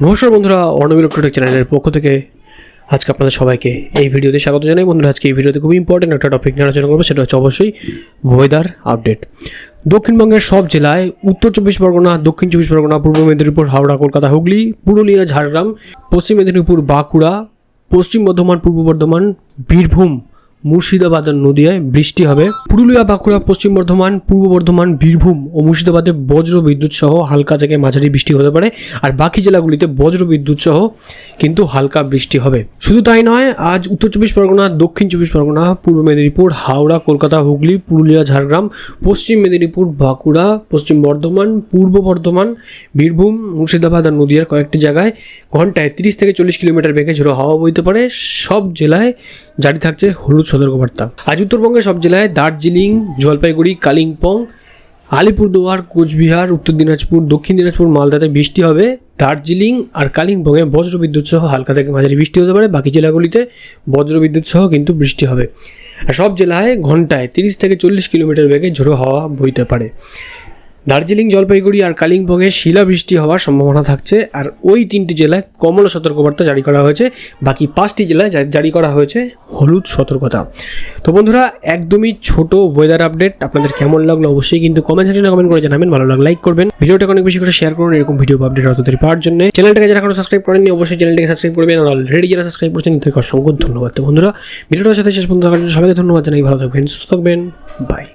নমস্কার বন্ধুরা, অর্ণব ইলেকট্রনিক চ্যানেলের পক্ষ থেকে আজকে আপনাদের সবাইকে এই ভিডিওতে স্বাগত জানাই। বন্ধুরা, আজকে এই ভিডিওতে খুব ইম্পর্টেন্ট একটা টপিক নিয়ে আলোচনা করবো, সেটা হচ্ছে অবশ্যই ওয়েদার আপডেট। দক্ষিণবঙ্গের সব জেলায় উত্তর 24 পরগনা, দক্ষিণ 24 পরগনা, পূর্ব মেদিনীপুর, হাওড়া, কলকাতা, হুগলি, পুরুলিয়া, ঝাড়গ্রাম, পশ্চিম মেদিনীপুর, বাঁকুড়া, পশ্চিম বর্ধমান, পূর্ব বর্ধমান, বীরভূম, মুর্শিদাবাদ আর নদিয়ায় বৃষ্টি হবে। পুরুলিয়া, বাঁকুড়া, পশ্চিম বর্ধমান, পূর্ব বর্ধমান, বীরভূম ও মুর্শিদাবাদে বজ্র বিদ্যুৎ সহ হালকা থেকে মাঝারি বৃষ্টি হতে পারে। আর বাকি জেলাগুলিতে বজ্র বিদ্যুৎ সহ কিন্তু হালকা বৃষ্টি হবে। শুধু তাই নয়, আজ উত্তর 24 পরগনা, দক্ষিণ 24 পরগনা, পূর্ব মেদিনীপুর, হাওড়া, কলকাতা, হুগলি, পুরুলিয়া, ঝাড়গ্রাম, পশ্চিম মেদিনীপুর, বাঁকুড়া, পশ্চিম বর্ধমান, পূর্ব বর্ধমান, বীরভূম, মুর্শিদাবাদ আর নদিয়ার কয়েকটি জায়গায় ঘন্টায় 30 থেকে 40 কিলোমিটার বেগে ঝোড়ো হাওয়া বইতে পারে। সব জেলায় জারি থাকছে হলুদ সতর্কবার্তা। আজ উত্তরবঙ্গের সব জেলায় দার্জিলিং, জলপাইগুড়ি, কালিম্পং, আলিপুরদুয়ার, কোচবিহার, উত্তর দিনাজপুর, দক্ষিণ দিনাজপুর, মালদাতে বৃষ্টি হবে। দার্জিলিং আর কালিম্পংয়ে বজ্রবিদ্যুৎ সহ হালকা থেকে মাঝারি বৃষ্টি হতে পারে। বাকি জেলাগুলিতে বজ্রবিদ্যুৎ সহ কিন্তু বৃষ্টি হবে। আর সব জেলায় ঘন্টায় 30 থেকে 40 কিলোমিটার বেগে ঝোড়ো হাওয়া বইতে পারে। দার্জিলিং, জলপাইগুড়ি আর কালিম্পংয়ে শিলাবৃষ্টি হওয়ার সম্ভাবনা থাকছে। আর ওই 3টি জেলায় কমলা সতর্কবার্তা জারি করা হয়েছে। বাকি 5টি জেলায় জারি করা হয়েছে হলুদ সতর্কতা। তো বন্ধুরা, একদমই ছোট ওয়েদার আপডেট। আপনাদের কেমন লাগলো অবশ্যই কিন্তু কমেন্ট সেকশনে কমেন্ট করে জানাবেন। ভালো লাগলে লাইক করবেন, ভিডিওটাকে অনেক বেশি করে শেয়ার করুন এরকম ভিডিও আপডেট অতটাই পাওয়ার জন্য। চ্যানেলটাকে যারা এখনো সাবস্ক্রাইব করেননি অবশ্যই চ্যানেলটাকে সাবস্ক্রাইব করবেন। আর অলরেডি যারা সাবস্ক্রাইব করছেন তাদেরকে অসংখ্য ধন্যবাদ। তো বন্ধুরা, ভিডিওটার সাথে শেষ পর্যন্ত সবাইকে ধন্যবাদ জানাই। ভালো থাকবেন, সুস্থ থাকবেন, বাই।